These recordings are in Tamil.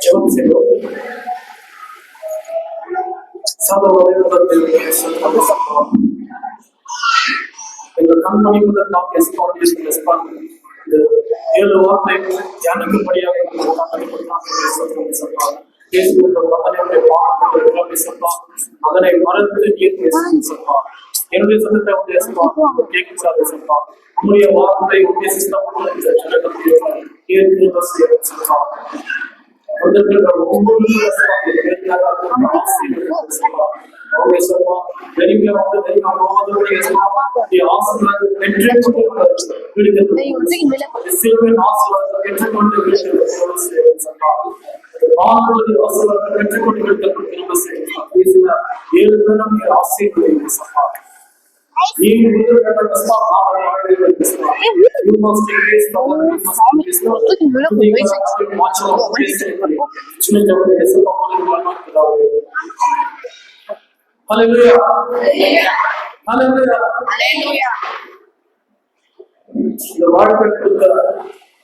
ஜெபம் செய்வோம். எங்கள் கண்மணி முதல் இந்த 7 வார்த்தைகள் தியானிக்கும்படியாக அதனை மறந்து நீர் பேசும் சப்பா. என்னுடைய சத்தத்தை உடைய கேட்காது சப்பா. உங்களுடைய வார்த்தை உடைய சிஸ்டம் சப்பா.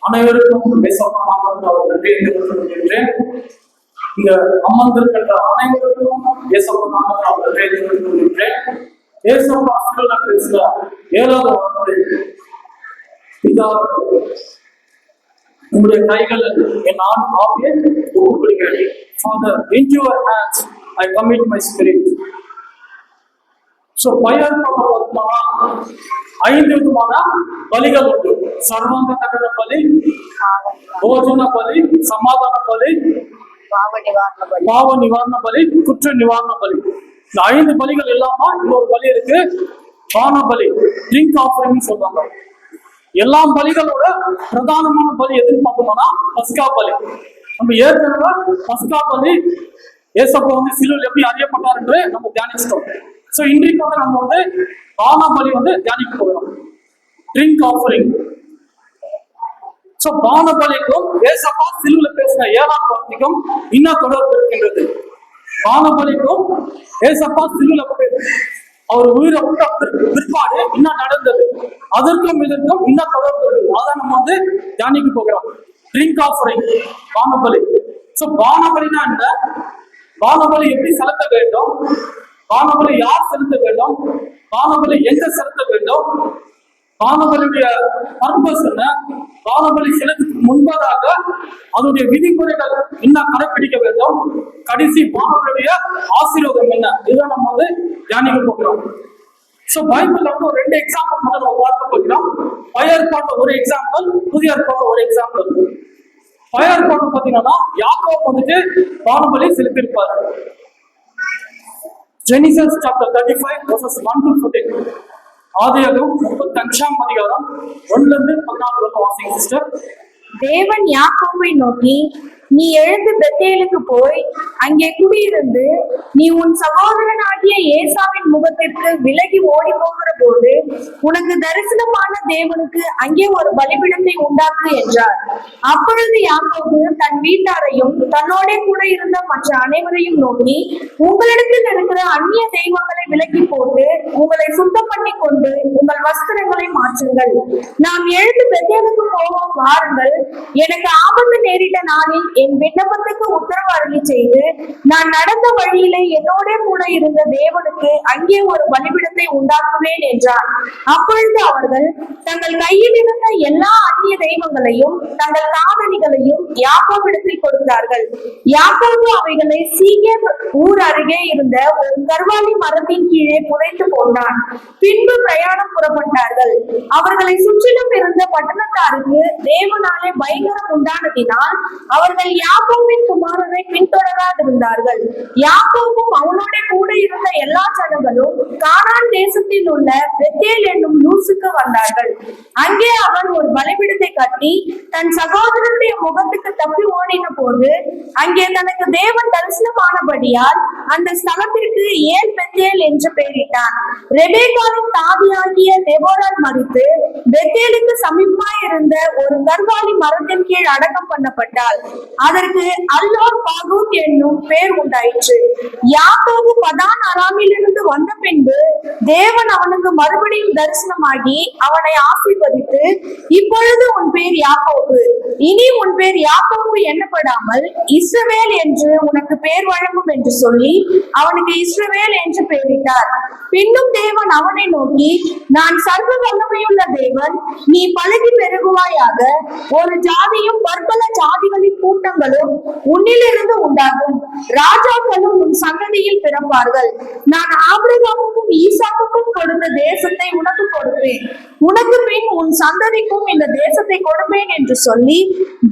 அனைவருக்கும் இங்க அமர்ந்திருக்கின்ற அனைவருக்கும் உங்களுடைய கைகள் என் ஆவியை ஒப்புக்கொடுக்கிறேன். Father, into your hands I commit my spirit. So பயர் பார்த்தோம்னா 5 விதமான பலிகள் உண்டு. சர்வாங்க தகன பலி, போஜன பலி, சமாதான பலி, பாவ நிவாரண பலி, குற்ற நிவாரண பலி. இந்த 5 பலிகள் இல்லாம இன்னொரு பலி இருக்கு, பான பலி, ட்ரிங்க் ஆஃபரிங் சொல்றாங்க. எல்லா பலிகளோட பிரதானமான பலி எதுன்னு பார்த்தோம்னா பஸ்கா பலி. நம்ம ஏற்கனவே பஸ்கா பலி ஏசப்பா சிலுவையில் எப்படி அறியப்பட்டார் என்று நம்ம தியானிச்சிட்டோம். ஸோ இன்றைக்கு நம்ம பான பலி தியானிக்க போகிறோம், ட்ரிங்க் ஆஃபரிங். ஸோ பான பலிக்கும் ஏசப்பா சிலுவையில் பேசின 7ஆம் வார்த்தைக்கும் இன்னும் தொடர்பு இருக்கின்றது. பான பலிக்கும் ஏசப்பா சிலுவையில் அவர் உயிரை விட்ட பிற்பாடு என்ன நடந்தது, அதற்கும் இதற்கும் இன்னும் தொடர்பு இருக்கு. அதான் நம்ம தியானிக்க போகிறோம், ட்ரிங்க் ஆஃபரிங், பானபலி. சோ பானபலினா என்ன, பானபலி எப்படி செலுத்த வேண்டும், பானபலி யார் செலுத்த வேண்டும், பானபலி எங்க செலுத்த வேண்டும், பானபலியுடைய பர்பஸ் என்ன, பானபலி செலுத்துக்கு முன்பதாக அதனுடைய விதிமுறைகள் என்ன கடைபிடிக்க வேண்டும், கடைசி பானபலியுடைய ஆசீர்வாதம் என்ன, இதை நம்ம தியானிக்க போகிறோம். சோ பைபிள்ல ஒரு 2 எக்ஸாம்பிள் மட்டும் நம்ம பார்க்க போகிறோம். பழைய ஏற்பாட்டுல ஒரு எக்ஸாம்பிள், புதிய ஏற்பாட்டுல ஒரு எக்ஸாம்பிள். பழைய ஏற்பாட்டுல பாத்தீங்கன்னா யாக்கோபு பானபலி செலுத்தியிருப்பாரு. Genesis chapter 35 verses 1 to 14. ஆதியாகமம் 35ஆம் அதிகாரம் 1 இருந்து 14 வரை வாசிங்க சிஸ்டர். தேவன் யாக்கோபை நோக்கி, நீ எழுந்து பெத்தேலுக்கு போய் அங்கே குடியிருந்து நீ உன் சகோதரனாகிய ஏசாவின் முகத்திற்கு விலகி ஓடி போகிற போது உனக்கு தரிசனமான தேவனுக்கு அங்கே ஒரு பலிபீடத்தை உண்டாக்கு என்றார். அப்பொழுது யாக்கோபு தன் வீட்டாரையும் தன்னோட கூட இருந்த மற்ற அனைவரையும் நோக்கி, உங்களிடத்தில் இருக்கிற அந்நிய தெய்வங்களை விலக்கி போட்டு உங்களை சுத்தம் பண்ணி கொண்டு உங்கள் வஸ்திரங்களை மாற்றுங்கள். நாம் எழுந்து பெத்தேலுக்கு போவோம், வாருங்கள். எனக்கு ஆபத்து நேரிட்ட நாளில் என் விண்ணப்பத்துக்கு உத்தரவு அருளி செய்து நான் நடந்த வழியிலே என்னோட கூட இருந்த தேவனுக்கு அங்கே ஒரு பலிபீடத்தை உண்டாக்குவேன் என்றார். அப்பொழுது அவர்கள் தங்கள் கையில் இருந்த எல்லா அந்நிய தெய்வங்களையும் தங்கள் காதணிகளையும் யாக்கோபிடத்தில் கொடுத்தார்கள். யாக்கோபு அவைகளை சீகேம் ஊர் அருகே இருந்த ஒரு கர்வாலி மரத்தின் கீழே புதைத்து போனான். பின்பு பிரயாணம் புறப்பட்டார்கள். அவர்களை சுற்றிலும் இருந்த பட்டணத்தாருக்கு தேவனாலே பயங்கரம் உண்டானதினால் அவர்கள் யாக்கோபின் குமாரரை பின்தொடராதிருந்தார்கள். யாக்கோபும் அவனோட கூட இருந்த எல்லா ஜனங்களும் கானான் தேசத்தில் உள்ள பெத்தேல் என்னும் லூசுக்கு வந்தார்கள். அங்கே அவன் ஒரு பலிபீடத்தை கட்டி தன் சகோதரனுடைய முகத்துக்கு தப்பி ஓடின போது அங்கே தனக்கு தேவன் தரிசனமானபடியால் அந்த ஸ்தலத்திற்கு ஏல் பெத்தேல் என்று பெயரிட்டான். ரெபேக்காவின் தாதியாகிய தெபோராள் மரித்து பெத்தேலுக்கு சமீபமாய் இருந்த ஒரு கர்வாலி மரத்தின் கீழ் அடக்கம் பண்ணப்பட்டாள். அதற்கு அல்லோர் பாகூத் என்னும் பேர் உண்டாயிற்று. யாக்கோபு பதான் அராமிலிருந்து வந்த பின்பு தேவன் அவனுக்கு மறுபடியும் தரிசனமாகி அவனை ஆசீர்வதித்து, இப்பொழுது உன் பேர் யாக்கோபு, இனி உன் பேர் யாக்கோபு எண்ணப்படாமல் இஸ்ரவேல் என்று உனக்கு பேர் வழங்கும் என்று சொல்லி அவனுக்கு இஸ்ரவேல் என்று பெயரிட்டார். பின்னும் தேவன் அவனை நோக்கி, நான் சர்வ வல்லமையுள்ள தேவன், நீ பலுகி பெருகுவாயாக, ஒரு ஜாதியும் பற்பல ஜாதிகளின் கூட்டங்களும் உன்னிலிருந்து உண்டாகும், ராஜாக்களும் உன் சந்ததியில் பிறப்பார்கள். நான் ஆபிரகாமுக்கும் ஈசாக்குக்கும் கொடுத்த தேசத்தை உனக்கு கொடுப்பேன், உனக்கு பின் உன் சந்ததிக்கும் இந்த தேசத்தை கொடுப்பேன் என்று சொல்லி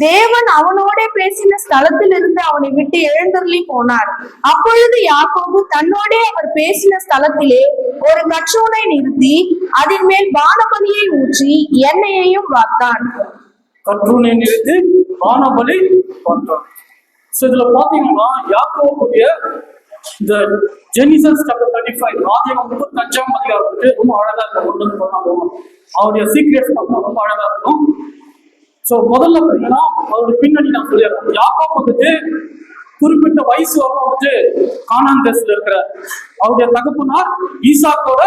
தேவன் அவனோடே பேசின ஸ்தலத்தில் இருந்து அவனை விட்டு எழுந்தருளி போனார். அப்பொழுது யாக்கோபு தன்னோடே அவர் பேசின ஸ்தலத்திலே ஒரு கற்றோனை நிறுத்தி அதன் மேல் பானபலியை ஊற்றி எண்ணெயையும் வார்த்தான். கற்றோனை நிறுத்தி பானபலி வார்த்தான். இதுல பாத்தீங்கன்னா யாக்கோபுடைய இந்த ஜெனிசஸ் சாப்டர் 35 ஆதியாகமம் 35ஆம் அதிகாரத்துக்கு ரொம்ப அழகா இருக்கும். அவருடைய சீக்ரெட்ஸ் ரொம்ப அழகா இருக்கும். சோ முதல்ல பாத்தீங்கன்னா அவருடைய பின்னணி நான் சொல்லிடுறேன். யாக்கோபு வந்துட்டு குறிப்பிட்ட வயசு வரும் வந்துட்டு கானான் தேசத்துல இருக்கிறார். அவருடைய தகப்பனார் ஈசாக்கோட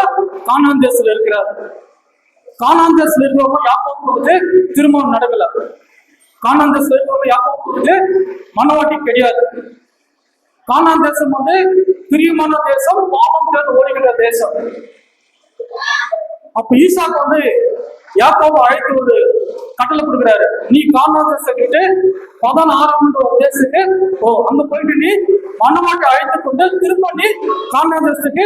கானான் தேசத்துல இருக்கிறார். கானான் தேசத்துல இருக்கிறவங்க யாக்கோபு வந்து திருமணம் நடக்கல. கானான் தேசத்துல இருக்கிறவங்க யாக்கோபு வந்து மனவாட்டி கிடையாது. கானான் தேசம் வந்து பிரியமான தேசம், பாவம் தேர்ந்து ஓடுகிற தேசம். அப்ப ஈசாக்கு வந்து யாக்கோபு அழைத்து ஒரு கட்டளை கொடுக்குறாரு, நீ கானான் தேசத்துக்கு 16 ஒரு தேசத்துக்கு அங்க போயிட்டு நீ மனவாட்டி அழைத்து கொண்டு திரும்ப நீ கானான் தேசத்துக்கு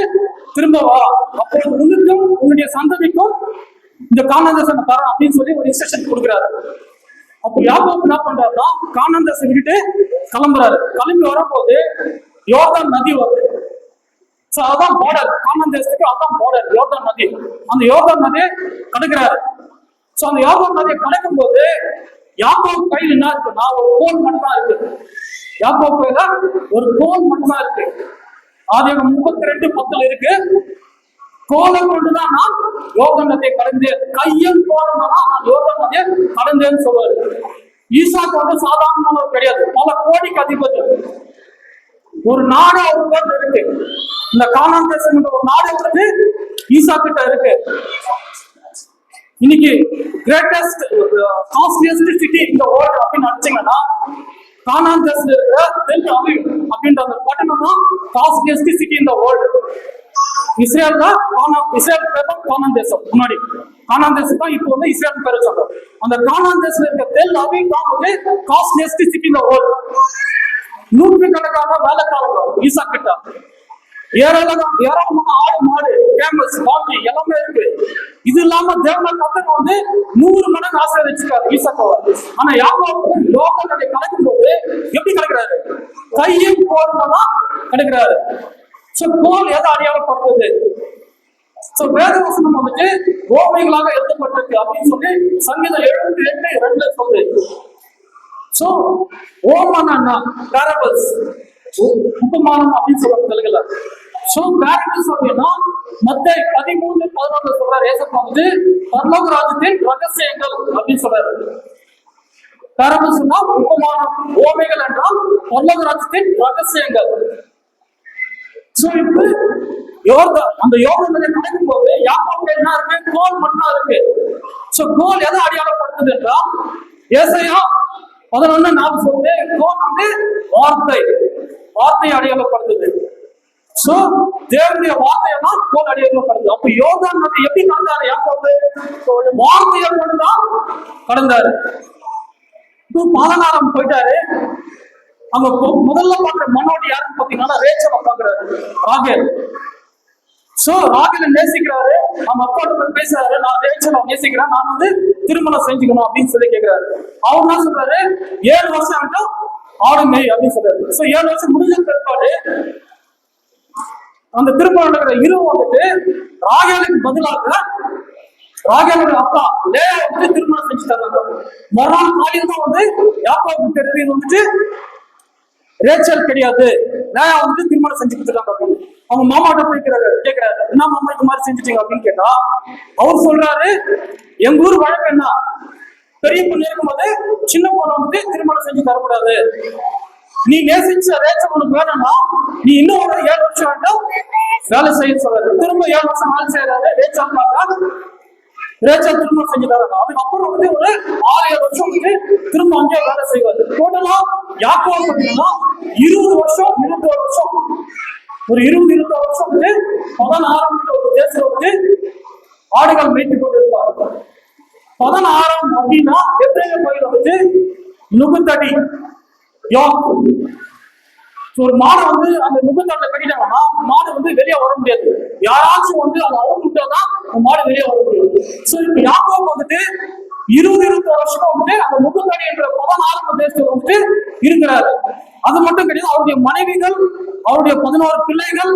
திரும்ப வா, அப்போ உனக்கும் உன்னுடைய சந்ததிக்கும் இந்த கானான் தேசம் தரேன் அப்படின்னு சொல்லி ஒரு இன்ஸ்ட்ரக்ஷன் கொடுக்குறாரு. அப்போ யாக்கோபு என்ன பண்றாருன்னா கானான் தேசம் விட்டுட்டு கிளம்புறாரு. கிளம்பி வரும்போது யோர்தான் நதி வருது. சோ அதான் பார்டர், கானான் தேசத்துக்கு அதான் பார்டர் யோர்தான் நதி. அந்த யோர்தான் நதியை கடக்கிறாரு. சோ அந்த யோர்தான் நதியை கடக்கும் போது யாக்கோபு கையில் என்ன இருக்குன்னா ஒரு கோல் மட்டும் தான் இருக்கு. யாக்கோபு கையில ஒரு கோல் மட்டும் தான் இருக்கு. ஆதியாகமம் 32:10 இருக்கு, கோலை கொண்டுதான் நான் யோர்தான் நதியை கடந்தேன், கையும் கோலம் தான் நான் யோர்தான் நதியை கடந்தேன்னு சொல்லுவாரு. ஈசாக்கு வந்து சாதாரணமானவர் கிடையாது, பல கோடிக்கு அதிபதி. ஒரு நாடு அவருக்கு இருக்கு. இந்த கானான் தேசம் ஒரு நாடு வந்து ஈசா கிட்ட இருக்கு. இன்னைக்கு கிரேட்டஸ்ட் காஸ்ட்லியஸ்ட் சிட்டி இந்த வேர்ல்ட் அப்படின்னு நினைச்சீங்கன்னா கானான் தேசத்துல இருக்கிற தெல் அவிவ் அப்படின்ற அந்த பட்டணம் தான் காஸ்ட்லியஸ்ட் சிட்டி இந்த வேர்ல்டு. இஸ்ரேல் தான் இஸ்ரேல் பேர் தான் கானான் தேசம். முன்னாடி கானான் தேசம் தான் இப்போ வந்து இஸ்ரேல் பேர் வச்சாங்க. அந்த கானான் தேசத்துல இருக்க தெல் அவிவ் தான் வந்து காஸ்ட்லியஸ்ட் சிட்டி இந்த வேர்ல்டு. நூற்றுக்கணக்கான வேலைக்காரர்கள் ஈசா கிட்ட, ஏராளமான ஆடு மாடு ஃபேமஸ் காஃபி எல்லாமே இருக்கு. இது இல்லாம தேவன கத்தர் வந்து 100 மடங்கு ஆசீர்வதிச்சிருக்காரு ஈசாக்கோவை. ஆனா யாக்கோபு யோர்தான் நதியை கடக்கும் போது எப்படி கிடைக்கிறாரு? கையும் கோலுமா தான் கிடைக்கிறாரு. சோ கோல் எதை அடையாளப்படுத்துது? சோ வேத வசனம் வந்துட்டு ஓமைகளாக எழுதப்பட்டிருக்கு அப்படின்னு சொல்லி சங்கீதம் 78:2 சொல்லுது. சோ ஓமனா பேரபிள்ஸ், உபமானம் அப்படின்னு சொல்றாங்க தெலுங்குல. சோ பேரபிள்ஸ் அப்படின்னா மத்தேயு 13:11 சொல்றாரு. ஏசப்பா வந்து பரலோக ராஜ்யத்தின் ரகசியங்கள் அப்படின்னு சொல்றாரு. பேரபிள்ஸ் உபமானம், ஓமைகள் என்றால் பரலோக ராஜ்யத்தின் ரகசியங்கள். சோ இப்ப அந்த யோர்தான் நதியை கடக்கும் போது யாக்கோபு என்ன இருக்கு? கோல் மட்டும் தான் இருக்கு. சோ கோல் எதை அடையாளப்படுத்துது என்றால் ஏசாயா 11:4 சொல்லுது, கோல் வந்து வார்த்தை அடையாளப்படுத்துது. சோ தேவனுடைய வார்த்தையெல்லாம் கோல் அடையாளப்படுத்துது. அப்ப யோர்தான் நதி எப்படி கடந்தாரு? யாக்கோபு வார்த்தையை கொண்டுதான் கடந்தாரு. 16 போயிட்டாரு. அங்க முதல்ல பாக்குற மனோடி யாருன்னு பாத்தீங்கன்னா ரேச்சலை பாக்குறாரு, ராகேல். சோ ராகேல நேசிக்கிறாரு. அவங்க அப்பா பேசுறாரு, நான் ரேச்சலை நேசிக்கிறேன், நான் வந்து திருமணம் செஞ்சுக்கணும் அப்படின்னு சொல்லி கேட்கிறாரு. அவர் என்ன சொல்றாரு? 7 வருஷம் ஆகட்டும் ஆடு மேய் அப்படின்னு சொல்றாரு. சோ 7 வருஷம் முடிஞ்ச பிற்பாடு அந்த திருமணம் நடக்கிற இரவு வந்துட்டு ராகேலுக்கு பதிலாக ராகேலோட அப்பா லேயா வந்து திருமணம் செஞ்சு தர்றாங்க. மறுநாள் காலையில தான் வந்து யாக்கோபு தெரிஞ்சது வந்துட்டு ரேச்சல் கிடையாது, லேயா வந்து திருமணம் செஞ்சு கொடுத்துட்டாங்க அப்படின்னு. அவங்க மாமாட்ட போய் கேட்கிறாரு, என்ன மாமா இது மாதிரி செஞ்சுட்டீங்க அப்படின்னு கேட்டா அவர் சொல்றாரு, எங்க ஊர் வழக்கு என்ன, பெரிய பொண்ணு இருக்கும்போது சின்ன பொண்ணு வந்து திருமணம் செஞ்சு தரக்கூடாது, நீ நேசிச்ச ரேச்சல் உனக்கு வேணும்னா நீ இன்னும் ஒரு 7 வருஷம் வேண்டாம் வேலை செய்ய சொல்றாரு. திரும்ப 7 வருஷம் வேலை செய்யறாரு. ரேச்சல் பார்த்தா ரேச்சல் திருமணம் செஞ்சு தராங்க. அதுக்கப்புறம் வந்து ஒரு 6-7 வருஷம் வந்து திரும்ப அங்கே வேலை செய்வாரு. டோட்டலா யாக்கோபு பார்த்தீங்கன்னா 20 வருஷம் 21 வருஷம் ஒரு 20-21 வருஷம் வந்து 16 ஒரு தேசம் வந்து ஆடுகள் மேய்த்து கொண்டு இருப்பாங்க. 16 அப்படின்னா எப்ரேல் கோயில் வந்து நுகத்தடி ஒரு மாடை வந்து அந்த நுகத்தடியில கட்டிட்டாங்கன்னா மாடு வந்து வெளியே வர முடியாது. யாராச்சும் வந்து அதை அவுத்துட்டாதான் அந்த மாடு வெளியே வர முடியும். சோ இப்ப யாக்கோபு வந்துட்டு 20-21 வருஷம் வந்துட்டு அந்த நுகத்தடி என்ற 16 தேசத்துல வந்துட்டு இருக்கிறாரு. அது மட்டும் கிடையாது, அவருடைய மனைவிகள், அவருடைய 11 பிள்ளைகள்,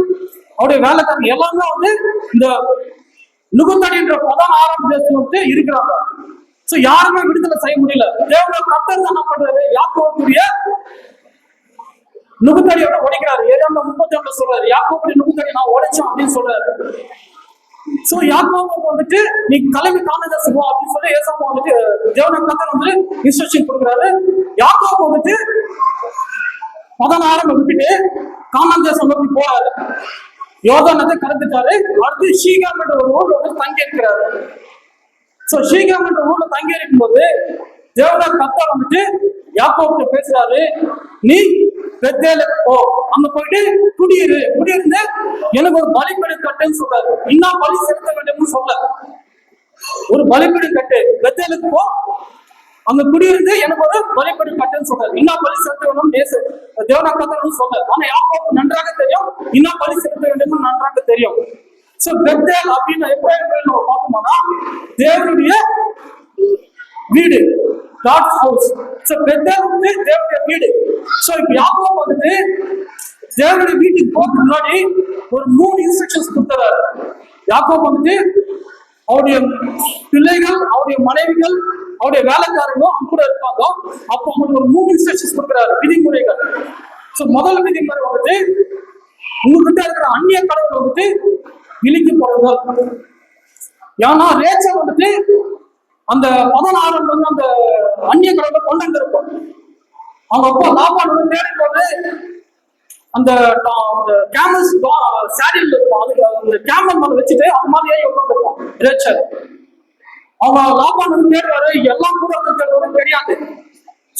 அவருடைய வேலைக்காரங்க எல்லாமே வந்து இந்த நுகத்தடி என்ற 16 தேசத்துல வந்துட்டு இருக்கிறாங்க. சோ யாருமே விடுதலை செய்ய முடியல. தேவனுடைய கர்த்தர் என்ன பண்றாரு, யாக்கோபுடைய நுகத்தடியோட உடைக்கிறாரு. 7:31 சொல்றாரு, யாக்கோபுடைய நுகத்தடி நான் உடைச்சேன் அப்படின்னு சொல்றாரு. சோ யாக்கோபுக்கு வந்துட்டு நீ கிளம்பி கானான் தேசம் போ அப்படின்னு சொல்லி ஏசாப்பு வந்துட்டு தேவனுடைய கர்த்தர் வந்து இன்ஸ்ட்ரக்ஷன் கொடுக்குறாரு. யாக்கோபு வந்துட்டு 16 விட்டுட்டு கானான் தேசம் நோக்கி போறாரு. யோர்தானை கடந்துட்டாரு. அடுத்து ஷீகாம் என்ற ஒரு ஊர்ல வந்து தங்கி இருக்கிறாரு. சோ ஷீகாம் என்ற ஊர்ல தங்கி இருக்கும் போது தேவனுடைய கர்த்தர் வந்துட்டு யாக்கோபுக்கு பேசுறாரு, நீ பெத்தேலுக்கு போ, அங்க போயிட்டு குடியிருந்து எனக்கு ஒரு பலிபீடம் கட்டுன்னு சொல்றாரு. இன்னும் பலி செலுத்த வேண்டும்னு சொல்ல, ஒரு பலிபீடம் கட்டு, பெத்தேலுக்கு போ, அங்க குடியிருந்து எனக்கு ஒரு பலிபீடம் கட்டுன்னு சொல்றாரு. இன்னும் பலி செலுத்த வேண்டும் தேவனுடைய கர்த்தர் சொல்ல. ஆனா யாக்கோபுக்கு நன்றாக தெரியும் இன்னும் பலி செலுத்த வேண்டும் நன்றாக தெரியும். சோ பெத்தேல் அப்படின்னு எப்ப நம்ம பார்த்தோம்னா தேவனுடைய வீடு, God's house. சோ பெத்தேல் வந்து தேவனுடைய வீடு. சோ இப்ப யாக்கோபு வந்துட்டு தேவனுடைய வீட்டுக்கு போறதுக்கு முன்னாடி ஒரு 3 இன்ஸ்ட்ரக்ஷன்ஸ் கொடுத்துறாரு. யாக்கோபு வந்துட்டு அவருடைய பிள்ளைகள், அவருடைய மனைவிகள், அவருடைய வேலைக்காரங்க அவங்க கூட இருப்பாங்க. அப்போ அவங்களுக்கு ஒரு 3 இன்ஸ்ட்ரக்ஷன்ஸ் கொடுக்குறாரு, விதிமுறைகள். சோ முதல் விதிமுறை வந்துட்டு உங்ககிட்ட இருக்கிற அந்நிய கடவுள் வந்துட்டு விலக்கி போடுறது. ஏன்னா ரேச்சல் வந்துட்டு அந்த 16 வந்து அந்த அந்நிய கடவுளை கொண்டு வந்திருக்கும். அவங்க அப்பா லாபான் வந்து தேடும் போது அந்த கேமல் சாடில் இருக்கும், அதுக்கு அந்த கேமல் மேல வச்சுட்டு அது மாதிரி ஏறி உட்காந்துருக்கும் ரேச்சல். அவங்க லாபான் வந்து தேடுவாரு, எல்லாம் கூட வந்து தேடுவாரு தெரியாது.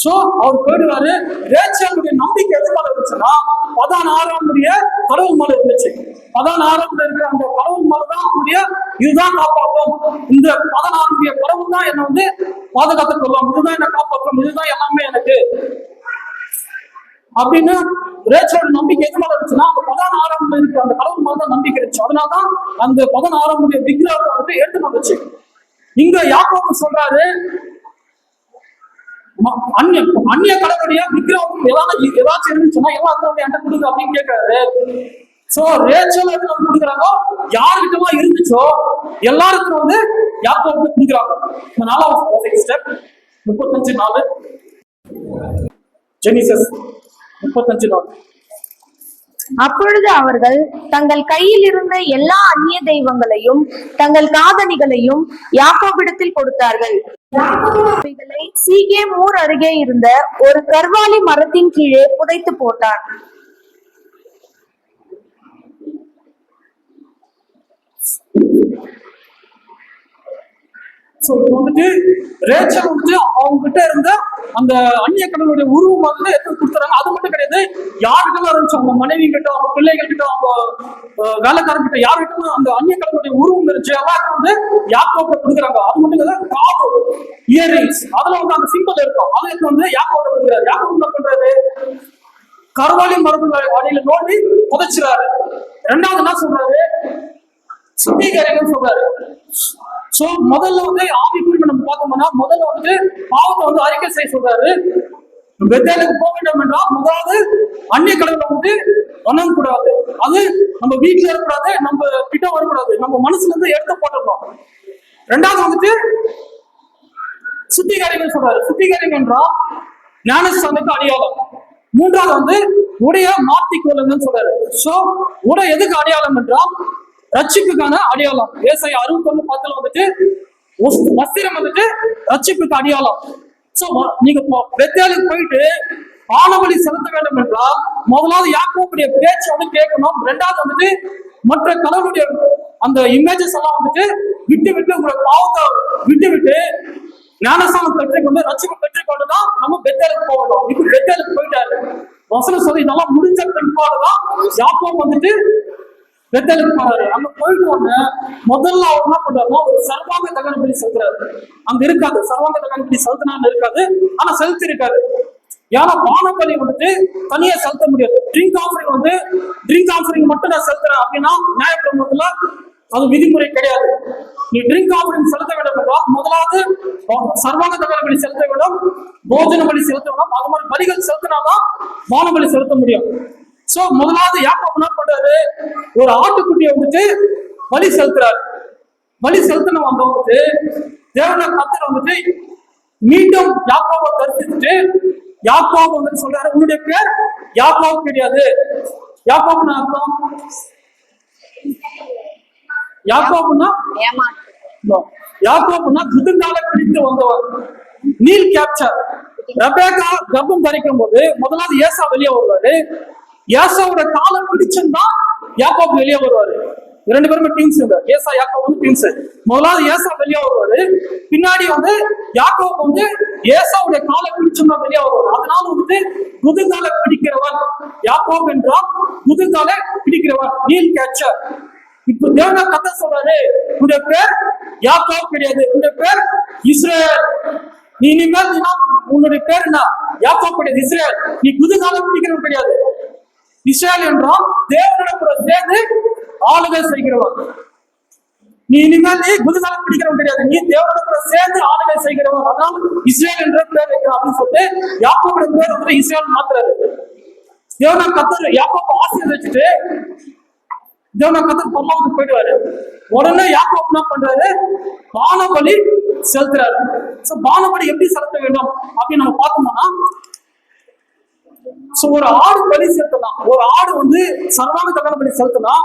சோ அவர் போயிடுவாரு. ரேச்சலுடைய நம்பிக்கை எது மேல இருந்துச்சுன்னா 16 கடவுள் மேல இருந்துச்சு. 16 இருக்கிற அந்த கடவுள் மேலதான் அவருடைய இதுதான் காப்பாற்றும், இந்த 16 கடவுள் தான் என்னை வந்து பாதுகாத்து கொள்ளும், இதுதான் என்ன காப்பாற்றும், இதுதான் எல்லாமே எனக்கு அப்படின்னு ரேச்சலோட நம்பிக்கை எது மேல இருந்துச்சுன்னா அந்த 16 இருக்கிற அந்த கடவுள் மேலதான் நம்பிக்கை இருந்துச்சு. அதனாலதான் அந்த 16 விக்கிரகத்தை வந்துட்டு எடுத்து வந்துச்சு. இங்க யாக்கோபு சொல்றாரு, அந்நிய கடவுளுடைய விக்கிரகம் ஏதாச்சும் இருந்துச்சுன்னா எல்லாத்தையும் என்கிட்ட கொடுங்க அப்படின்னு கேட்கிறாரு. சோ ரேச்சல் கொடுக்குறாங்க, யாருக்கிட்டலாம் இருந்துச்சோ எல்லாருக்கும் வந்து யாக்கோபு கொடுக்குறாங்க. இந்த 4வது ஸ்டெப் 35:4 ஜெனிசஸ் 35:4. அப்பொழுது அவர்கள் தங்கள் கையில் இருந்த எல்லா அந்நிய தெய்வங்களையும் தங்கள் காதணிகளையும் யாக்கோபிடத்தில் கொடுத்தார்கள். அவைகளை சீகேம் ஊர் அருகே இருந்த ஒரு கர்வாலி மரத்தின் கீழே புதைத்து போட்டான். சோ இப்போ வந்துட்டு ரேச்சல் வந்துட்டு அவங்க கிட்ட இருந்த அந்த அந்நிய கடவுளுடைய உருவம் வந்து எடுத்து கொடுத்துறாங்க. அது மட்டும் கிடையாது, யாருக்கிட்ட இருந்துச்சு அவங்க மனைவி கிட்ட, அவங்க பிள்ளைகள் கிட்ட, அவங்க வேலைக்காரங்கிட்ட யாருக்கிட்ட அந்த அந்நிய கடவுளுடைய உருவம் இருந்துச்சு எல்லாருக்கும் வந்து யாக்கோபு கொடுக்குறாங்க. அது மட்டும் கிடையாது, காது, இயரிங்ஸ் அதுல வந்து அந்த சிம்பிள் இருக்கும், அதுக்கு வந்து யாக்கோபு கொடுக்குறாரு. யாக்கோபு என்ன பண்றாரு, கருவாலி மரபு அடியில நோண்டி புதைச்சிறாரு. 2வது என்ன சொல்றாரு, சுத்திகரிங்கன்னு சொல்றாரு. சோ முதல்ல வந்து ஆவிக்குறிப்பு நம்ம பார்த்தோம்னா முதல்ல வந்துட்டு பாவத்தை வந்து அறிக்கை செய்ய சொல்றாரு. பெத்தேலுக்கு போக வேண்டும் என்றால் முதலாவது அந்நிய கடவுளை வந்து வணங்க கூடாது, அது நம்ம வீட்டுல இருக்கக்கூடாது, நம்ம கிட்ட வரக்கூடாது, நம்ம மனசுல இருந்து எடுத்து போட்டுடணும். 2வது வந்துட்டு சுத்திகரிங்கன்னு சொல்றாரு. சுத்திகரிங்க என்றால் ஞானஸ்தானத்துக்கு அடையாளம். 3வது வந்து உடைய மாத்திக்கொள்ளுங்கன்னு சொல்றாரு. சோ உடை எதுக்கு அடையாளம் என்றால் ரட்சிப்புக்கான அடையாளம். ஏசாயா 61:10 வந்துட்டு வஸ்திரம் வந்துட்டு ரட்சிப்புக்கு அடையாளம். சோ நீங்க பெத்தேலுக்கு போயிட்டு ஆனபலி செலுத்த வேண்டும் என்றால் முதலாவது யாக்கோபுடைய பேச்சு வந்து கேட்கணும். 2வது வந்துட்டு மற்ற கடவுளுடைய அந்த இமேஜஸ் எல்லாம் வந்துட்டு விட்டு உங்களை பாவத்தை விட்டு ஞானஸ்தானம் பெற்றுக்கொண்டு ரட்சிப்பு பெற்றுக்கொண்டுதான் நம்ம பெத்தேலுக்கு போகணும். இப்ப பெத்தேலுக்கு போயிட்டாரு. வசனம் சொல்லி இதெல்லாம் முடிஞ்ச பிற்பாடுதான் யாக்கோபு வந்துட்டு பெத்தேலுக்கு போறாரு. அங்க போயிட்டு ஒண்ணு முதல்ல அவர் என்ன பண்றாருன்னா ஒரு சர்வாங்க தகன பலி செலுத்துறாரு. அங்க இருக்காது, சர்வாங்க தகன பலி செலுத்தினான்னு இருக்காது, ஆனா செலுத்தி இருக்காரு. ஏன்னா பானபலி வந்துட்டு தனியா செலுத்த முடியாது. ட்ரிங்க் ஆஃபரிங் மட்டும் நான் செலுத்துறேன் அப்படின்னா நியாயப்பிரமாணத்துல அது விதிமுறை கிடையாது. நீ ட்ரிங்க் ஆஃபரிங் செலுத்த வேண்டும் என்றால் முதலாவது சர்வாங்க தகன பலி செலுத்த வேண்டும், போஜன பலி செலுத்த வேண்டும். அது மாதிரி பலிகள் செலுத்தினாதான் பானபலி செலுத்த முடியும். சோ முதலாவது யாக்கோபு என்ன பண்றாரு, ஒரு ஆட்டுக்குட்டியை வந்துட்டு பலி செலுத்துறாரு. பலி செலுத்தின வந்துட்டு தேவன கர்த்தர் வந்துட்டு மீண்டும் யாக்கோபை தரிசிச்சுட்டு யாக்கோபு வந்துட்டு சொல்றாரு, உன்னுடைய பேர் யாக்கோபு கிடையாது. யாக்கோபுன்னா அர்த்தம், யாக்கோபுன்னா குதிங்கால பிடித்து வந்தவர், நீல் கேப்சர். ரெபேக்கா கர்ப்பம் தரிக்கும் போது முதலாவது ஏசா வெளியே வருவாரு. ஏசாவோட காலை பிடிச்சுதான் யாக்கோபு வெளியே வருவாரு. ரெண்டு பேருமே டீம்ஸ், ஏசா யாக்கோபு வந்து டீம்ஸ். முதலாவது ஏசா வெளியே வருவாரு, பின்னாடி வந்து யாக்கோபு வந்து ஏசாவுடைய காலை பிடிச்சுதான் வெளியே வருவாரு. அதனால வந்துட்டு குதிங்கால பிடிக்கிறவன் யாக்கோபு என்றால் குதிங்கால பிடிக்கிறவன், நீல் கேட்சர். இப்ப தேவனா கதை சொல்றாரு, உன்னுடைய பேர் யாக்கோபு கிடையாது, உன்னுடைய பேர் இஸ்ரேல். நீ இனிமேல் உன்னுடைய பேர் என்ன, யாக்கோபு கிடையாது, இஸ்ரேல். நீ குதிங்கால பிடிக்கிறவன் கிடையாது. இஸ்ரேல் என்றால் தேவனோட கூட சேர்ந்து ஆளுகை செய்கிறவன். நீ இனிமேல் நீ குதிகால பிடிக்கிறவன் கிடையாது, நீ தேவனோட கூட சேர்ந்து ஆளுகை செய்கிறவன். அதனால இஸ்ரேல் என்ற பேர் வைக்கிறான் அப்படின்னு சொல்லிட்டு யாக்கோபோட பேர் வந்து இஸ்ரேல் மாத்துறாரு. தேவனா கர்த்தர் யாக்கோபு ஆசீர்வதிச்சுட்டு தேவனா கர்த்தர் பரலோகத்துக்கு போயிடுவாரு. உடனே யாக்கோபு என்ன பண்றாரு, பானபலி செலுத்துறாரு. பானபலி எப்படி செலுத்த வேண்டும் அப்படின்னு நம்ம பார்த்தோம்னா, ஒரு ஆடு பலி செலுத்தலாம். ஒரு ஆடு வந்து சர்வாங்க தகன பலி செலுத்தலாம்.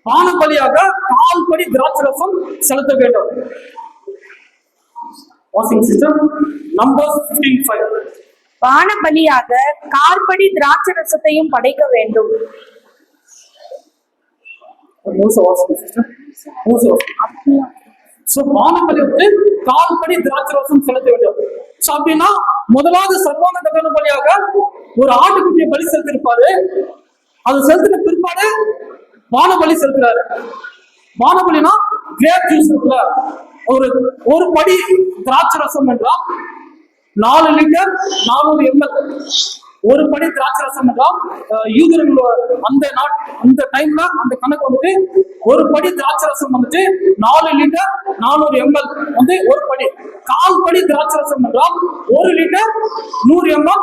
பானபலியாக 4 படி திராட்சை ரசம் செலுத்த வேண்டும். பானபலியாக 4 படி திராட்சை ரசத்தையும் படைக்க வேண்டும். பானபலி வந்து 4 படி திராட்சை ரசம் செலுத்த வேண்டும். அப்படின்னா முதலாவது சர்வாங்க தகன பலியாக ஒரு ஆட்டுக்குட்டியை பலி செலுத்திருப்பாரு. அது செலுத்தின பிற்பாடு பானபலி செலுத்துறாரு. பானபலினா கிரேப் ஜூஸ் இருக்குல்ல, ஒரு படி திராட்சை ரசம் என்றால் 4 லிட்டர் 400 ml. ஒரு படி திராட்சை ரசம் என்றால் யூதர்கள் அந்த டைம்ல அந்த கணக்கு வந்துட்டு ஒரு படி திராட்சை ரசம் வந்துட்டு 4 லிட்டர் 400 ml வந்து ஒரு படி. 4 படி திராட்சை ரசம் என்றால் 1 லிட்டர் 100 ml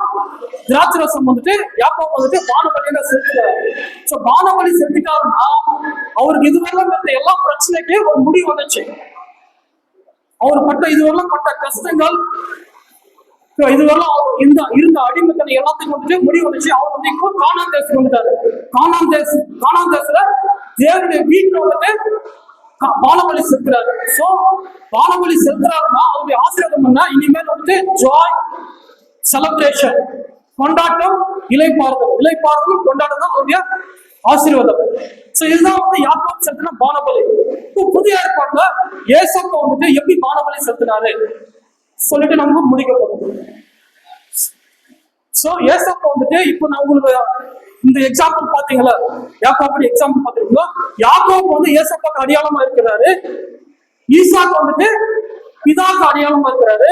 திராட்சை ரசம் வந்துட்டு யாக்கோபு வந்துட்டு பானபலியில செலுத்துறாரு. பானபலி செலுத்திட்டாருன்னா அவருக்கு இதுவரையிலும் இருந்த எல்லா பிரச்சனைக்கு ஒரு முடிவு வந்துச்சு. அவர் இதுவரையிலும் பட்ட கஷ்டங்கள், இதுவரையிலும் இருந்த அடிமைத்தனை எல்லாத்துக்கும் வந்துட்டு முடிவு வந்துச்சு. அவர் வந்து இப்போ கானான் தேசத்துக்கு வந்துட்டாரு. கானான் தேசத்துல தேவனுடைய வீட்டுல வந்துட்டு பானபலி செலுத்துறாரு. பானபலி செலுத்துறாருன்னா அவருடைய ஆசீர்வாதம் என்ன, இனிமேல் வந்துட்டு ஜாய், செலிப்ரேஷன், கொண்டாட்டம், இலைப்பாறுதல் கொண்டாட்டம் தான் அவருடைய ஆசீர்வாதம். இதுதான் வந்து யாக்கோபு செலுத்தின பானபலி. இப்போ புதிய ஏற்பாட்டுல ஏசப்பா வந்துட்டு எப்படி பானபலி செலுத்தினாரு சொல்லிட்டு நம்ம முடிக்க போறோம். ஏசப்பா வந்துட்டு இப்போ நான் உங்களுக்கு இந்த எக்ஸாம்பிள் பாத்தீங்களா, யாக்கோபு எக்ஸாம்பிள் பாத்தீங்களா, யாக்கோபு வந்து ஏசப்பாக்கு அடையாளமா இருக்கிறாரு. ஈசாக்கு வந்துட்டு பிதாக்கு அடையாளமா இருக்கிறாரு.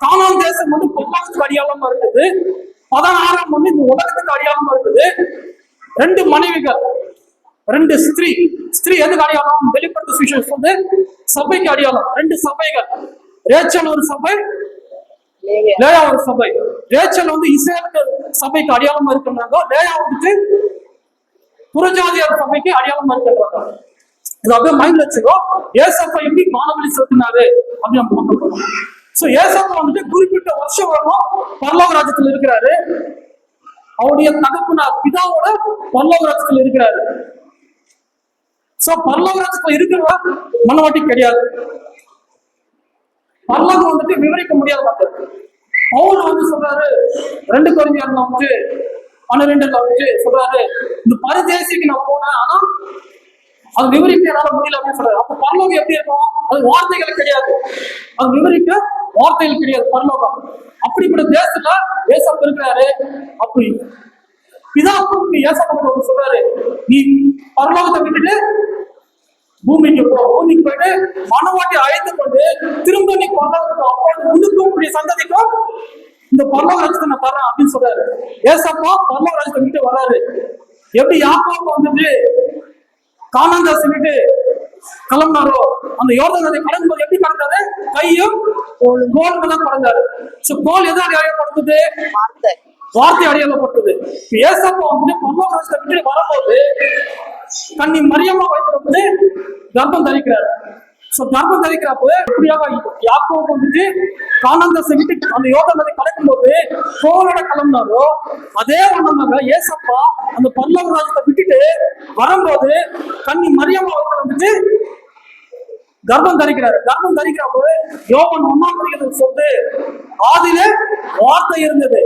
கானான் தேசம் வந்து பரலோகத்துக்கு அடையாளமா இருக்குது. 16 வந்து இந்த உலகத்துக்கு அடையாளமா இருக்குது. 2 மனைவிகள், 2 ஸ்திரீ எதுக்கு அடையாளம், வெளிப்படுத்த சுவிசேஷம் வந்து சபைக்கு அடையாளம். 2 சபைகள், ரேச்சல் ஒரு சபை, லேயா ஒரு சபை. ரேச்சல் வந்து இஸ்ரேலுக்கு சபைக்கு அடையாளமா இருக்கின்றாங்க, லேயா வந்துட்டு புறஜாதியார் சபைக்கு அடையாளமா இருக்கின்றாங்க. இது அப்படியே மைண்ட்ல வச்சுக்கோ. ஏசப்பா எப்படி பானபலி செலுத்தினாரு அப்படின்னு நம்ம பார்க்க போறோம். ஏசப்பா வந்துட்டு குறிப்பிட்ட வருஷம் வரணும் பரலோக ராஜ்யத்துல இருக்கிறாரு. அவருடைய தகப்பனார் பிதாவோட பரலோக ராஜ்யத்துல இருக்கிறாரு. பரலோக ராஜ்யத்துல இருக்கிறவ மனவாட்டி கிடையாது. பரலோகம் வந்துட்டு விவரிக்க முடியாத மாட்டாரு. பவுல் வந்து சொல்றாரு 2 கொரிந்தியர்ல வந்து 12 வந்துட்டு சொல்றாரு, இந்த பரதேசிக்கு நான் போனேன், ஆனா அது விவரிக்க என்னால முடியல அப்படின்னு சொல்றாரு. அப்ப பரலோகம் எப்படி இருக்கும்? அது வார்த்தைகள் கிடையாது, அது விவரிக்க வார்த்தைகள் கிடையாது பரலோகம். அப்படிப்பட்ட தேசத்துல ஏசப்பா இருக்கிறாரு. அப்படி பிதாவுக்கு ஏசப்பா சொல்றாரு, நீ பரலோகத்தை விட்டுட்டு பூமிக்கு போ, பூமிக்கு போயிட்டு மனவாட்டி அழைத்து கொண்டு திரும்ப நீ பரலோகத்துக்கு அப்போது உனக்கும் சந்ததிக்கும் இந்த பரலோக ராஜ்யத்தை நான் தரேன் அப்படின்னு சொல்றாரு. ஏசப்பா பரலோக ராஜ்யத்தை விட்டு வர்றாரு. எப்படி யாக்கோபு வந்துட்டு கானான் தேசத்தை விட்டு கிளம்பினாரோ, அந்த யோர்தான் நதியை கடக்கும் போது எப்படி கடந்தாரு? கையும் கோல் தான் கடந்தாரு. கோல் எதை அடையாளப்படுத்துது? வார்த்தை அடையாளப்படுத்துது. ஏசப்பா வந்து பரலோக ராஜ்யத்தை விட்டு வரும்போது கன்னி மரியம்மா வயிற்றுல வந்து கர்ப்பம் தரிக்கிறாரு. கர்ப்பம் தரிக்கிறப்போ எப்படியாக யாக்கோபு வந்துட்டு கானான் தேசத்தை விட்டு அந்த யோர்தான் நதி கடக்கும் போது கோலோட கிளம்பினாரோ, அதே வண்ணமாக ஏசப்பா அந்த பரலோக ராஜ்யத்தை விட்டுட்டு வரும்போது கன்னி மரியம்மா வயிற்றுல வந்துட்டு கர்ப்பம் தரிக்கிறாரு. கர்ப்பம் தரிக்கிறப்போ யோவான் 1ஆம் அதிகாரத்துல சொல்லுது, ஆதியிலே வார்த்தை இருந்தது.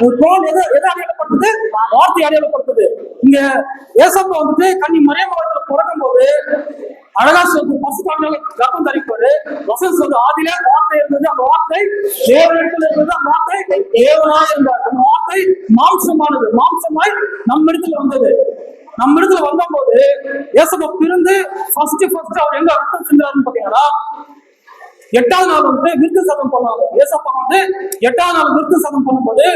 ஒரு கோல் எதை அடையாளப்படுத்துது? வார்த்தை அடையாளப்படுத்துது. இங்க ஏசப்பா வந்துட்டு கன்னி மரியம்மா வயிற்றுல பிறக்கும் போது அழகா சொல்லுது, பசுத்தாவினால கர்ப்பம் தரிப்பாரு. வசனம் சொல்லுது, ஆதியிலே வார்த்தை இருந்தது, அந்த வார்த்தை தேவனிடத்தில் இருந்தது, அந்த வார்த்தை தேவனாக இருந்தார், அந்த வார்த்தை மாம்சமானது, மாம்சமாய் நம்ம இடத்துல வந்தது. நம்ம இடத்துல வந்த போது ஏசப்பா பிறந்து ஃபர்ஸ்ட் அவர் எங்க ரத்தம் சிந்துறாருன்னு பாத்தீங்கன்னா, 8ஆவது நாள் வந்து விருத்த சதம் பண்ணாங்க. ஏசப்பா வந்து 8ஆவது நாள் விருத்த சதம் பண்ணும்போது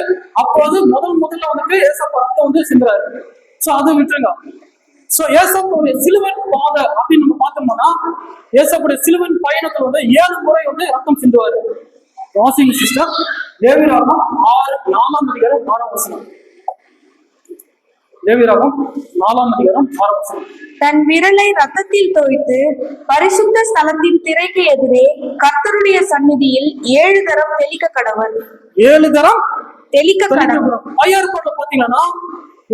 அப்போது முதல்ல வந்துட்டு ஏசப்பா ரத்தம் வந்து சிந்துறாரு. சோ அதை விட்டுருங்க. சோ ஏசப்பாவுடைய சிலுவன் பாதை அப்படின்னு நம்ம பார்த்தோம்னா, ஏசப்பாவுடைய சிலுவன் பயணத்துல வந்து 7 முறை வந்து ரத்தம் சிந்துவாரு. வாசிங் சிஸ்டர் லேவியராகமம் 4ஆம் அதிகாரம் 6ஆம் வசனம். லேவியராகமம் 4ஆம் அதிகாரம் 6ஆம் வசனம். தன் விரலை ரத்தத்தில் தோய்த்து பரிசுத்த ஸ்தலத்தின் திரைக்கு எதிரே கர்த்தருடைய சந்நிதியில் 7 தரம் தெளிக்க கடவன். 7 தரம் தெளிக்க கடவன். ஐயாறுபாட்டுல பாத்தீங்கன்னா,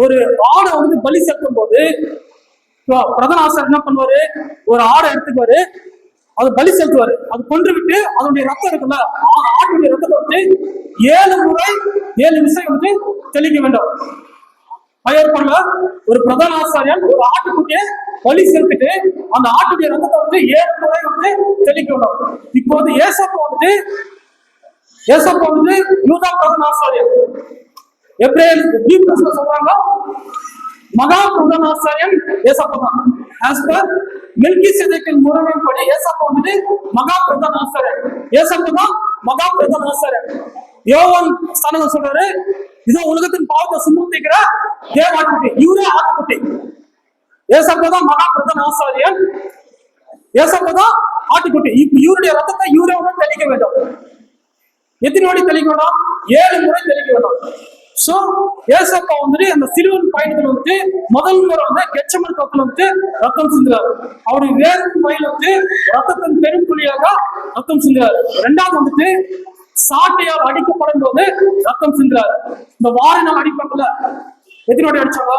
ஒரு ஆடை வந்து பலி செலுத்தும் போது பிரதான ஆசாரியர் என்ன பண்ணுவாரு? ஒரு ஆடை எடுத்துக்குவாரு, அது பலி செலுத்துவாரு. அது கொன்று விட்டு அதனுடைய ரத்தம் இருக்குல்ல, ஆட்டுடைய ரத்தத்தை வந்து 7 முறை 7 விசை வந்து தெளிக்க வேண்டும். ஐயர்பண்ல ஒரு பிரதான ஆசாரியன் ஒரு ஆட்டுக்குட்டியை பலி செலுத்திட்டு அந்த ஆட்டுடைய ரத்தத்தை வந்து 7 முறை வந்து தெளிக்கணும். இப்போ வந்து ஏசப்பா வந்துட்டு யூதா பிரதான ஆசாரியன், எப்ரேல் ஹீப்ரூஸ்ல சொல்றாங்க மகா பிரதான ஆசாரியன் ஏசப்பா தான். ஆஸ் பர் மெல்கிசேதேக்கின் முறைமைப்படி ஏசப்பா வந்துட்டு மகா பிரதான ஆசாரியன். ஏசப்பா தான் மகா பிரதான ஆசாரியன். யோவான் ஸ்தானங்கள் சொல்றாரு, இதோ உலகத்தின் பாவத்தை சுமத்திக்கிற தேவ ஆட்டுக்குட்டி, இவரே ஆட்டுக்குட்டி. ஏசப்பா தான் மகா பிரதான ஆசாரியன், ஏசப்பா தான் ஆட்டுக்குட்டி. இவருடைய ரத்தத்தை இவரே வந்து தெளிக்க வேண்டும். எத்தனை வாட்டி தெளிக்க வேண்டாம்? 7 முறை தெளிக்க வேண்டாம். சோ ஏசப்பா வந்துட்டு அந்த சிலுவன் பயணத்துல வந்துட்டு முதல் முறை வந்து கெச்சமன் தோட்டத்துல வந்துட்டு ரத்தம் சிந்துறாரு. அவருடைய வேறு பயில வந்து ரத்தத்தின் பெரும்புலியாக ரத்தம் சிந்துறாரு. 2வது வந்துட்டு சாட்டையால் அடிக்கப்படும் போது ரத்தம் சிந்துறாரு. இந்த வாரினால் அடிப்பாங்கல்ல, எத்தனை வாட்டி அடிச்சாங்க?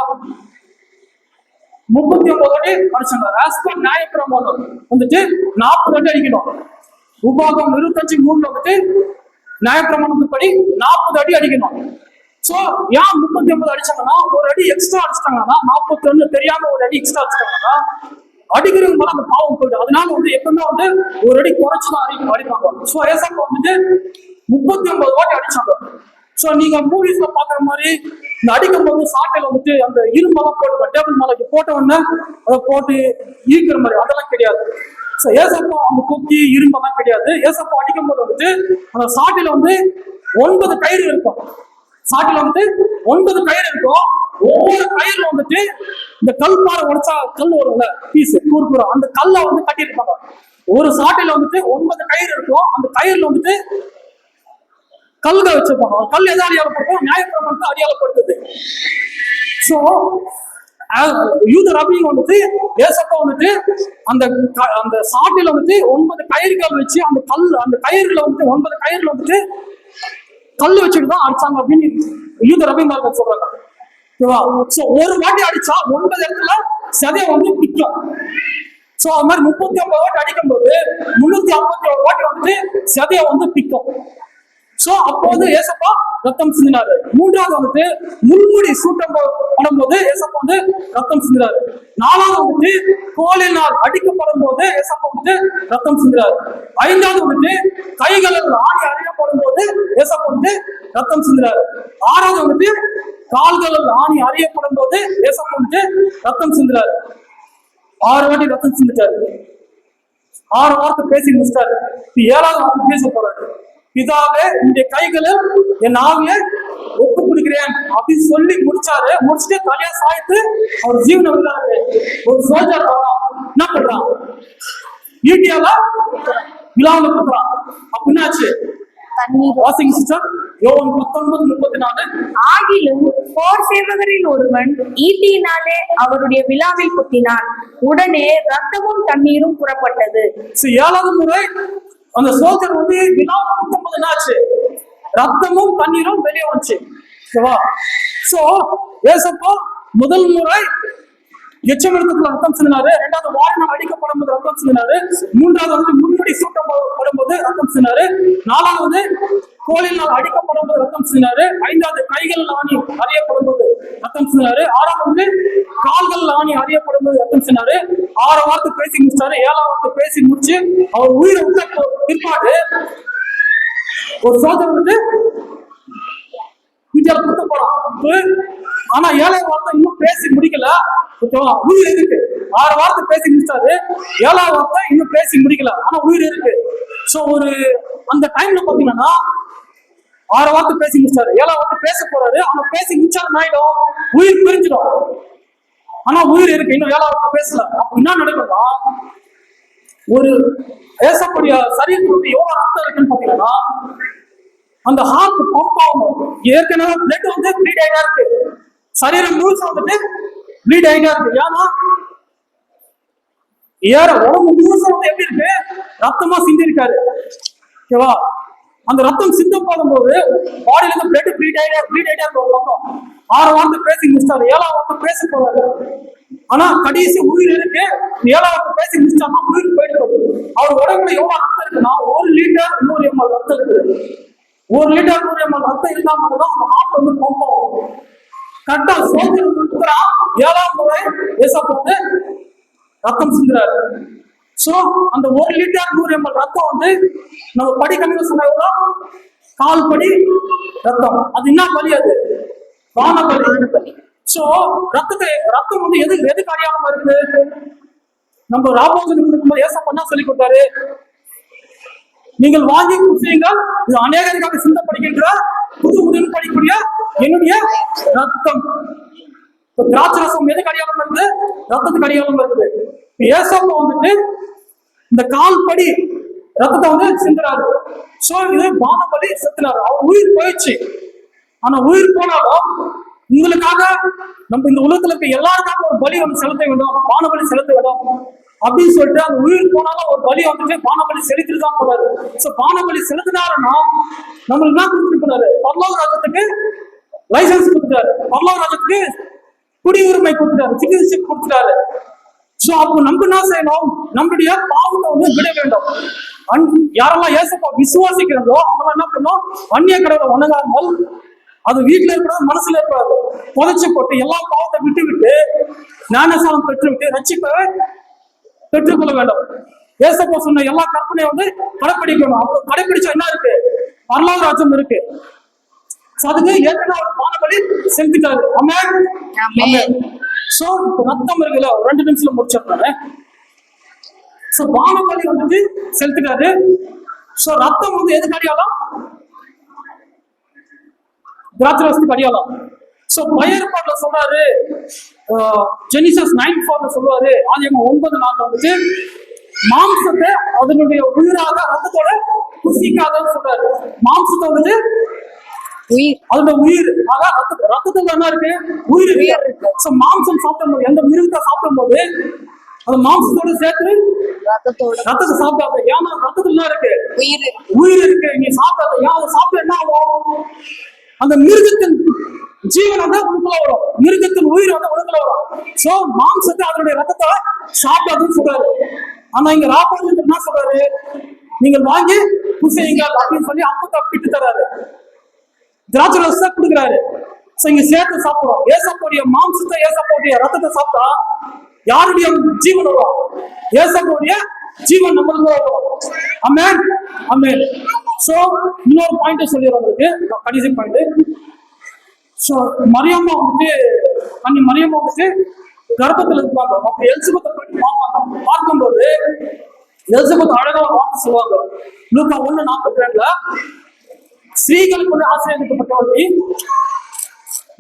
39 வாட்டி அடிச்சாங்க. ராஸ்பர் நியாயப்பிரமாணம் வந்துட்டு 40 வாட்டி அடிக்கணும். உபாகம் 25:3 வந்துட்டு நியாயப்பிரமாணத்துப்படி 40 அடி அடிக்கணும். சோ ஏன் 39 அடிச்சாங்கன்னா, ஒரு அடி எக்ஸ்ட்ரா அடிச்சிட்டாங்கன்னா, 41 தெரியாம ஒரு அடி எக்ஸ்ட்ரா அடிச்சிட்டாங்கன்னா அடிக்கிறவங்க மேல அந்த பாவம் போயிடும். அதனால வந்து எப்பவுமே வந்து ஒரு அடி குறைச்சுதான் அடிப்பாங்க. சோ ஏசப்பா வந்துட்டு 39 வாட்டி அடிச்சாங்க. சோ நீங்க மூவிஸ்ல பாக்குற மாதிரி இந்த அடிக்கும் போது சாட்டையில வந்துட்டு அந்த இரும்பெல்லாம் போட்டு டேபிள் மேல போட்ட உடனே அதை போட்டு ஈர்க்கிற மாதிரி அதெல்லாம் கிடையாது. சோ ஏசப்பா அந்த கொக்கி இரும்பெல்லாம் கிடையாது. ஏசப்பா அடிக்கும் போது வந்துட்டு அந்த சாட்டையில வந்து 9 கயிறு இருக்கும். சாட்டில வந்துட்டு 9 கயிறு இருக்கும். ஒவ்வொரு கயிறுல வந்துட்டு இந்த கல் பாறை உடைச்சா கல் வரும்ல, பீஸ் கூறு, அந்த கல்லை வந்து கட்டியிருப்பாங்க. ஒரு சாட்டில வந்துட்டு 9 கயிறு இருக்கும். அந்த கயிறுல வந்துட்டு கல்கள் வச்சிருப்பாங்க. கல் எதை அடையாளப்படுத்தும்? நியாயப்பிரமாணத்தை அடையாளப்படுத்துது. சோ யூத ரபிங்க வந்துட்டு ஏசப்பா வந்துட்டு அந்த சாட்டில வந்துட்டு 9 கயிறுகள் வச்சு அந்த கயிறுல வந்துட்டு 9 கயிறுல வந்துட்டு கல் வச்சுட்டு தான் அடிச்சாங்க அப்படின்னு யூத ரபிமார்கள் சொல்றாங்க. ஒரு வாட்டி அடிச்சா 9 இடத்துல சதையை வந்து பிக்கும். சோ அது மாதிரி 39 வாட்டி அடிக்கும் போது 351 வாட்டி வந்துட்டு சதையை வந்து பிக்கும். சோ அப்போ வந்து ஏசப்பா ரத்தம் சிந்தினாரு. மூன்றாவது வந்துட்டு முள்முடி சூட்டம் படும்போது ஏசப்பா வந்து ரத்தம் சிந்தினாரு. நாலாவது வந்துட்டு கோலினால் அடிக்கப்படும் போது ஏசப்பா வந்து ரத்தம் சிந்தினாரு. ஐந்தாவது வந்துட்டு கைகளில் ஆணி அறியப்படும் போது ஏசப்பா வந்து ரத்தம் சிந்தினாரு. ஆறாவது வந்துட்டு கால்களில் ஆணி அறியப்படும் போது ஏசப்பா வந்து ரத்தம் சிந்தினாரு. 6 வாட்டி ரத்தம் சிந்திட்டாரு. 6 வார்த்தை பேசி முடிச்சிட்டாரு. 7வது வார்த்தை பேச போறாரு. பிதாவே இந்த கைகளில் என் ஆவியை ஒப்பு கொடுக்கிறேன் அப்படின்னு சொல்லி முடிச்சாரு. முடிச்சுட்டு தலையா சாய்த்து அவர் ஜீவனை விடுறாரு. ஒரு சோல்ஜர் என்ன பண்றான்? ஈட்டியால விழாவில குத்துறான். அப்படின்னாச்சு வாசிங்க சிஸ்டர். யோவான் 19:34. ஆகிலும் போர் சேவகரில் ஒருவன் ஈட்டியினாலே அவருடைய விழாவில் குத்தினான். உடனே ரத்தமும் தண்ணீரும் புறப்பட்டது. 7வது முறை அந்த சோல்ஜர் வந்து விழாவில் குத்தும்போது என்னாச்சு? ரத்தமும் தண்ணீரும் வெளியே வந்துச்சு. சோ ஏசப்பா முதல் முறை எச்சமெடுத்துக்குள்ள ரத்தம் சிந்தினாரு. 2வது வாரினால் அடிக்கப்படும் போது ரத்தம் சிந்தினாரு. 3வது வந்து முன்முடி சூட்டம் படும்போது ரத்தம் சிந்தினாரு. 4வது கோலினால் அடிக்கப்படும் போது ரத்தம் சிந்தினாரு. 5வது கைகள் ஆணி அறியப்படும் போது ரத்தம் சிந்தினாரு. 6வது வந்து கால்கள் ஆணி அறியப்படும் போது ரத்தம் சிந்தினாரு. 6 வார்த்தை பேசி முடிச்சாரு. 7வது வார்த்தை பேசி முடிச்சு அவர் உயிரை விட்ட பிற்பாடு ஒரு சோதனை வந்து வீட்டில் குத்த போறான். ஆனா 7வது வார்த்தை இன்னும் பேசி முடிக்கல. உயிர் இருக்கு. 6 வார்த்தை பேசி முடிச்சாரு. 7வது வார்த்தை இன்னும் பேசி முடிக்கல. ஆனா உயிர் இருக்கு. சோ ஒரு அந்த டைம்ல பாத்தீங்கன்னா 6 வார்த்தை பேசி முடிச்சாரு. 7வது வார்த்தை பேச போறாரு. ஆனா பேசி முடிச்சாலும் ஆயிடும், உயிர் பிரிஞ்சிடும். ஆனா உயிர் இருக்கு, இன்னும் 7வது வார்த்தை பேசல. என்ன நடக்கும்னா, ஒரு ஏசக்கூடிய சரீரத்துக்கு வந்து எவ்வளவு ரத்தம் இருக்குன்னு பாத்தீங்கன்னா, அந்த ஹார்ட் பம்ப் ஆகணும். ஏற்கனவே பிளட் வந்து ப்ளீட் ஆகிட்டா இருக்கு. சரீரம் முழுசு வந்துட்டு ப்ளீட் ஆகிட்டா இருக்கு. ஏன்னா உடம்பு முழுசு வந்து எப்படி இருக்கு? ரத்தமா சிந்தி இருக்காரு. ஓகேவா? அந்த ரத்தம் சிந்த போகும்போது பாடியில இருந்து பிளட் ப்ளீட் ஆகிட்டா இருக்கு ஒரு பக்கம். 6 வார்த்தை பேசி முடிச்சாரு. 7வது வார்த்தை பேச போறாரு. ஆனா கடைசி உயிர் இருக்கு. 7வது வார்த்தை பேசி முடிச்சாருன்னா உயிர் போயிட்டு அவர் உடம்புல எவ்வளவு ரத்தம் இருக்குன்னா 1 லிட்டர் 100 ml ரத்தம் இருக்குது. 1 லிட்டர் 100 ml ரத்தம் இருந்தா மட்டும்தான் அந்த ஹார்ட் வந்து பம்ப் ஆகும். கரெக்டா சோதனை 7வது முறை ஏசப்பா வந்து ரத்தம் சிந்துறாரு. சோ அந்த 1 லிட்டர் 100 ml ரத்தம் வந்து நம்ம படி கணக்கு சொன்னா 4 படி ரத்தம். அது என்ன பலி? அது வான பலி. சோ ரத்தம் வந்து எதுக்கு அடையாளமா இருக்கு? நம்ம ராபோஜனுக்கு கொடுக்கும்போது ஏசப்பா என்ன சொல்லி கொடுத்தாரு? நீங்கள் வாங்கி குடியுங்கள், இது அநேகருக்காக சிந்தப்படுகின்ற புது உடன் படிக்கூடிய என்னுடைய ரத்தம். திராட்சை ரசம் எதுக்கு அடையாளம் இருக்குது? ரத்தத்துக்கு அடையாளம் இருக்குது. ஏசப்பா வந்துட்டு இந்த 4 படி ரத்தத்தை வந்து சிந்துறாரு. சோ இது பானபலி செத்துனாரு. அவர் உயிர் போயிடுச்சு. ஆனா உயிர் போனாலும் உங்களுக்காக நம்ம இந்த உலகத்துல இருக்க எல்லாருக்காக ஒரு பலி வந்து செலுத்த வேண்டும், பானபலி செலுத்த வேண்டும் அப்படின்னு சொல்லிட்டு அந்த உயிர் போனாலும் ஒரு பலி வந்துட்டு பானபலி செலுத்திட்டு தான் போறாரு. சோ பானபலி செலுத்தினாருன்னா நம்மளுக்கு என்ன கொடுத்துட்டு போறாரு? பரலோக ராஜ்யத்துக்கு லைசன்ஸ் கொடுத்துட்டாரு. பரலோக ராஜ்யத்துக்கு குடியுரிமை கொடுத்துட்டாரு, சிட்டிசன்ஷிப் கொடுத்துட்டாரு. சோ அப்போ நம்ம என்ன செய்யணும்? நம்மளுடைய பாவத்தை வந்து விட வேண்டும். யாரெல்லாம் ஏசப்பா விசுவாசிக்கிறதோ அவங்க என்ன பண்ணணும்? அந்நிய கடவுளை வணங்காமல் அது வீட்டுல இருக்கிறது மனசுல இருக்கிறது புதைச்சு போட்டு எல்லா பாவத்தை விட்டு ஞானசானம் பெற்றுவிட்டு ரட்சிப்பை பெற்றுக்கொள்ள வேண்டும். ஏசப்பா சொன்ன எல்லா கற்பனையும் வந்து கடைப்பிடிக்கணும். அப்போ கடைப்பிடிச்சா என்ன இருக்கு? பரலோக ராஜ்யம் இருக்கு. அதுக்கு ஏற்கனவே ஒரு பானபலி செலுத்திட்டாரு. ஆமென். சோ இப்போ ரத்தம் இருக்குல்ல, 2 நிமிஷத்துல முடிச்சிருக்காரு. சோ பானபலி வந்துட்டு செலுத்திட்டாரு. சோ ரத்தம் வந்து எதுக்கு அடையாளம்? திராட்சரசத்துக்கு அடையாளம். சோ பயற்பாடுல சொல்றாரு, ஜெனிசஸ் 9:4 சொல்லுவாரு, ஆதியாகமம் 9:4 வந்துட்டு மாம்சத்தை அதனுடைய உயிராக ரத்தத்தோட புசிக்காதன்னு சொல்றாரு. மாம்சத்தை வந்துட்டு அதோட உயிர் ரத்தத்துல என்ன இருக்கு? உயிர் இருக்கு. மாம்சம் சாப்பிடும் போது, எந்த மிருகத்தை சாப்பிடும் போது அந்த மாம்சத்தோட சேர்த்து ரத்தத்தை சாப்பிடாத. ஏன்னா ரத்தத்துல என்ன இருக்கு? உயிர் இருக்கு. நீ சாப்பிடாத. ஏன் அதை சாப்பிட என்ன ஆகும்? அந்த மிருகத்தின் ஜீவன் வந்து உனக்குள்ள வரும், மிருகத்தின் உயிர் வந்து உனக்குள்ள வரும். சோ மாம்சத்தை அதனுடைய ரத்தத்தை சாப்பிடாதுன்னு சொல்றாரு. ஆனா இங்க ராபோஜன் என்ன சொல்றாரு? நீங்கள் வாங்கி புசியுங்கள் அப்படின்னு சொல்லி அப்ப தப்பிட்டு தராரு. திராட்சை ரசத்தை கொடுக்குறாரு. சோ இங்க சேர்த்து சாப்பிடுறோம். ஏசப்போடைய மாம்சத்தை ஏசப்போடைய ரத்தத்தை சாப்பிட்டா யாருடைய ஜீவன் வரும்? ஏசப்போடைய ஜீவன் நம்மளுக்கு வரும். ஆமென், ஆமென். சோ இன்னொரு பாயிண்ட் சொல்லிடுறேன் உங்களுக்கு, கடைசி பாயிண்ட். சோ மரியம்மா வந்துட்டு கர்ப்பத்துல இருப்பாங்க. அப்ப எலிசபெத்தை போயிட்டு பார்ப்பாங்க. பார்க்கும்போது எலிசபெத் அழகா ஒரு வார்த்தை சொல்லுவாங்க. லூக்கா 1:42 ஸ்ரீகளுக்கு ஆசீர்வதிக்கப்பட்டவர்கள்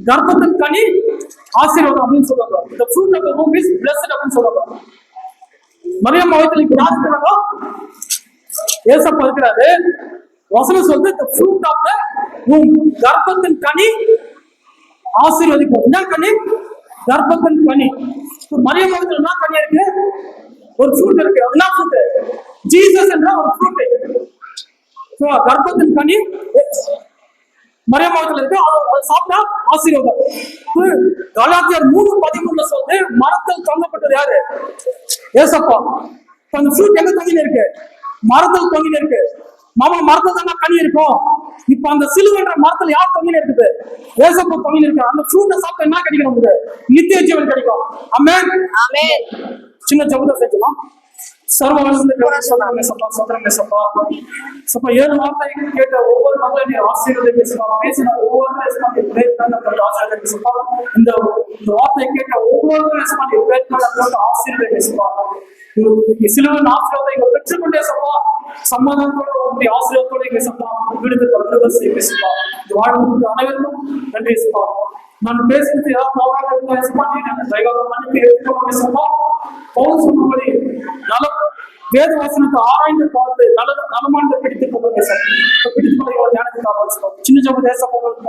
கர்ப்பத்தின் கனி ஆசீர்வாதம் அப்படின்னு சொல்லுவாங்க. The fruit of the womb is blessed அப்படின்னு சொல்லுவாங்க. மரியம் வயித்துல இப்ப யாருக்குறாங்க? ஏசப்பா இருக்கிறாரு. வசனம் சொல்றது the fruit of the womb, கர்ப்பத்தின் கனி ஆசீர்வதிக்கும். என்ன கனி? கர்ப்பத்தின் கனி. மரியம் வயித்துல என்ன கனி இருக்கு? ஒரு ஃப்ரூட் இருக்கு. என்ன ஃப்ரூட்? ஜீசஸ் என்ற ஒரு ஃப்ரூட். கர்ப்பத்தின் கனி மரியமாவத்தில் இருக்கு. அதை சாப்பிட்டா ஆசீர்வாதம். கலாத்தியர் 3:13 சொல்லுது மரத்தில் தொங்கப்பட்டது யாரு? ஏசப்பா. அந்த ஃப்ரூட் எங்க தொங்கின இருக்கு? மரத்தில் தொங்கின இருக்கு. மாமா மரத்தில் தானே கனி இருக்கும். இப்ப அந்த சிலுவைன்ற மரத்தில் யார் தொங்கின இருக்குது? ஏசப்பா தொங்கின இருக்கு. அந்த ஃப்ரூட்டை சாப்பிட்டா என்ன கிடைக்கும்? நமக்கு நித்திய ஜீவன் கிடைக்கும். ஆமென், ஆமென். சின்ன ஜெபத்தை செய்யலாம். சர்வவல்லமை சப்பா 7 வார்த்தை கேட்ட ஒவ்வொரு மக்களையும் நீ ஆசீர்வாதம் பேசுவா. பேசின ஒவ்வொரு ஆசீர்வாதம் பேசுவா. இந்த வார்த்தை கேட்ட ஒவ்வொரு ஆசீர்வாதம் பேசுவா. சிலுவின் ஆசீர்வாதம் இங்க பெற்றுக்கொண்டே சப்பா. சமாதானத்தோட உங்களுடைய ஆசீர்வாதத்தோட இங்க சப்பா விடுதலை பேசுவா. இந்த வாழ்க்கை அனைவருக்கும் நன்றி சப்பா. நான் பேசுறது யாரும் தவறாக இருந்தா தயவாக மன்னித்து ஏற்றுக்கொண்டு சப்பா. பவுல் சொன்னபடி வேத வசனத்தை ஆராய்ந்து பார்த்து நலமானதை பிடித்துக் கொள்ளுங்க சார். பிடித்துக் கொள்ள ஞானத்தை சின்ன ஜப தேச போகிறது.